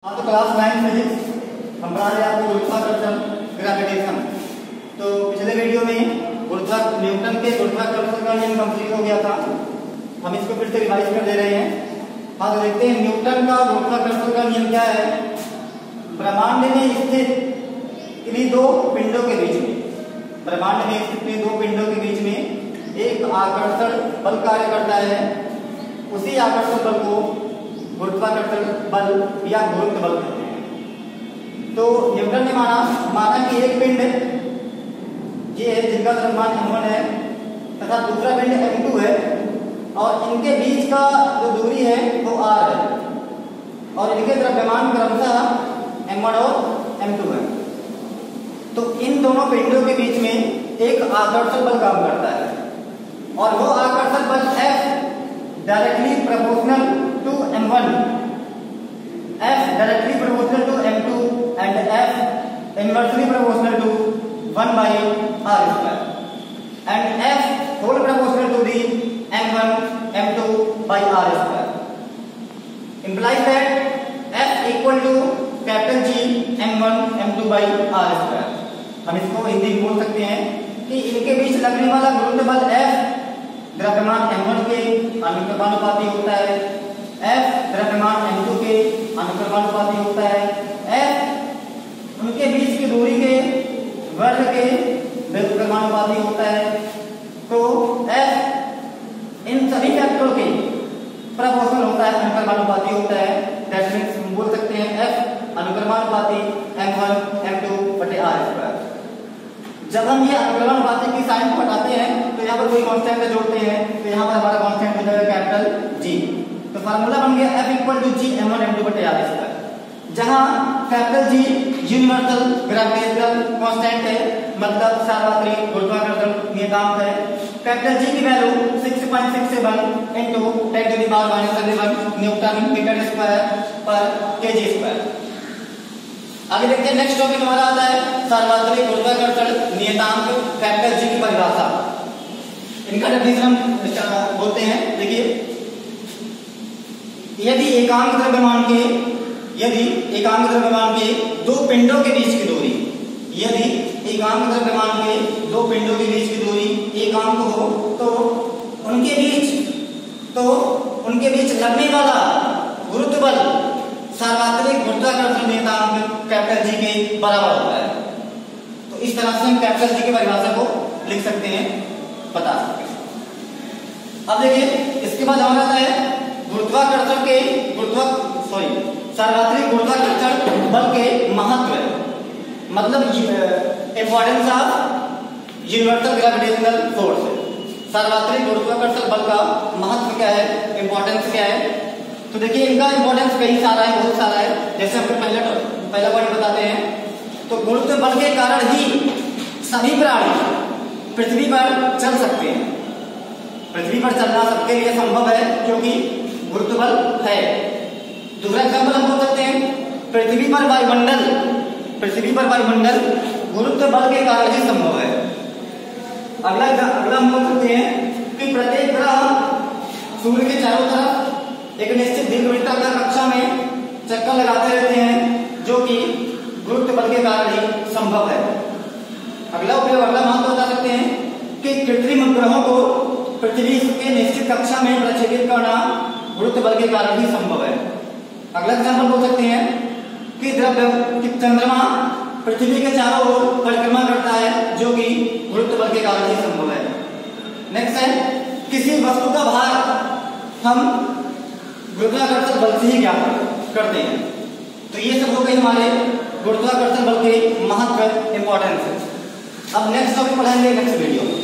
हाँ, तो class 9 physics हम पढ़ा रहे आपको गुरुत्वाकर्षण ग्रेविटेशन। तो पिछले वीडियो में न्यूटन के गुरुत्वाकर्षण का नियम कंप्लीट हो गया था। हम इसको फिर से रिवाइज कर दे रहे हैं। हाँ, तो देखते हैं न्यूटन का गुरुत्वाकर्षण का नियम क्या है। ब्रह्मांड में स्थित इन्हीं दो पिंडों के बीच में दो पिंडों के बीच में एक आकर्षण बल कार्य करता है। उसी आकर्षण बल को गुरुत्वाकर्षण बल या गुरुत्व बल कहते हैं। तो न्यूटन ने माना कि एक पिंड ये है जिनका द्रव्यमान m1 है तथा दूसरा पिंड m2 है और इनके बीच का जो दूरी है वो r है और इनके द्रव्यमान क्रमशः m1 और m2 है। तो इन दोनों पिंडों के बीच में एक आकर्षण बल काम करता है और वो आकर्षण बल F directly proportional to m1, F directly proportional to m2 and F inversely proportional to 1 by r square and F whole proportional to the m1 m2 by r square implies that F equal to capital G m1 m2 by r square। हम इसको हिंदी में बोल सकते हैं कि इनके बीच लगने वाला गुरुत्व बल F द्रव्यमान m1 के अनुक्रमानुपाती होता है, F द्रव्यमान m2 के अनुक्रमानुपाती होता है, F उनके बीच की दूरी के वर्ग के व्युत्क्रमानुपाती होता है। तो F इन सभी फैक्टरों के प्रोपोर्शनल होता है, अनुक्रमानुपाती होता है। दैट मींस हम बोल सकते हैं F अनुक्रमानुपाती m1 m2 बटे r स्क्वायर। जब हम ये अनुक्रमानुपाती की साइन को हटाते हैं तो यहाँ पर कोई कांस्टेंट जोड़ते हैं तो यहाँ पर हमारा कांस्टेंट हो जाएगा कैपिटल G। तो फार्मूला बन गया F equal to G m1 m2 बटे r स्क्वायर, जहाँ capital G universal gravitational constant है, मतलब सार्वत्रिक गुरुत्वाकर्षण नियतांक है। कैपिटल G की value 6.671 into 10 to the power -11 newton metre square पर केजी स्क्वायर। आगे देखते हैं नेक्स्ट टॉपिक हमारा आता है सार्वत्रिक गुरुत्वाकर्षण नियतांक कैपिटल G की परिभाषा। इनका डेफिनेशन हम बोलते हैं। देखिए, यदि एकांक द्रव्यमान के दो पिंडों के बीच की दूरी, यदि एकांक द्रव्यमान के दो पिंडों के बीच की दूरी एकांक हो तो उनके बीच लगने वाला गुरुत्व बल सार्वत्रिक गुरुत्वाकर्षण नियतांक कैपिटल G के बराबर होता है। तो इस तरह से हम कैपिटल G की परिभाषा को लिख सकते हैं, बता सकते हैं। अब देखिए, इसके बाद हमारा आता है सार्वत्रिक गुरुत्वाकर्षण बल के महत्व, मतलब importance of universal gravitational force. सार्वत्रिक गुरुत्वाकर्षण बल का महत्व क्या है, इंपॉर्टेंस क्या है। तो देखिए, इनका इंपॉर्टेंस कई सारा है, बहुत सारा है। जैसे हम पहला पॉइंट बताते हैं तो गुरुत्व बल के कारण ही सभी प्राणी पृथ्वी पर चल सकते हैं। पृथ्वी पर चलना सबके लिए संभव है क्योंकि गुरुत्व बल है। दूसरा एग्जाम्पल हम बोल सकते हैं, पृथ्वी पर वायुमंडल गुरुत्व बल के कारण ही संभव है। अगला हम बोल सकते हैं कि प्रत्येक ग्रह सूर्य के चारों तरफ एक निश्चित दीर्घवृत्ताकार कक्षा में चक्कर लगाते रहते हैं, जो कि गुरुत्व बल के कारण ही संभव है। अगला महत्व बता सकते हैं कि कृत्रिम उपग्रहों को पृथ्वी के निश्चित कक्षा में प्रक्षेपित करना गुरुत्व बल के कारण ही संभव है। अगला एग्जाम्पल बोल सकते हैं कि चंद्रमा पृथ्वी के चारों ओर परिक्रमा करता है, जो कि गुरुत्व बल के कारण ही संभव है। नेक्स्ट है, किसी वस्तु का भार हम गुरुत्वाकर्षण बल से ही ज्ञात करते हैं। तो ये सब हो गए हमारे गुरुत्वाकर्षण बल के महत्व, इंपॉर्टेंस। अब नेक्स्ट टॉपिक पढ़ाएंगे नेक्स्ट वीडियो में।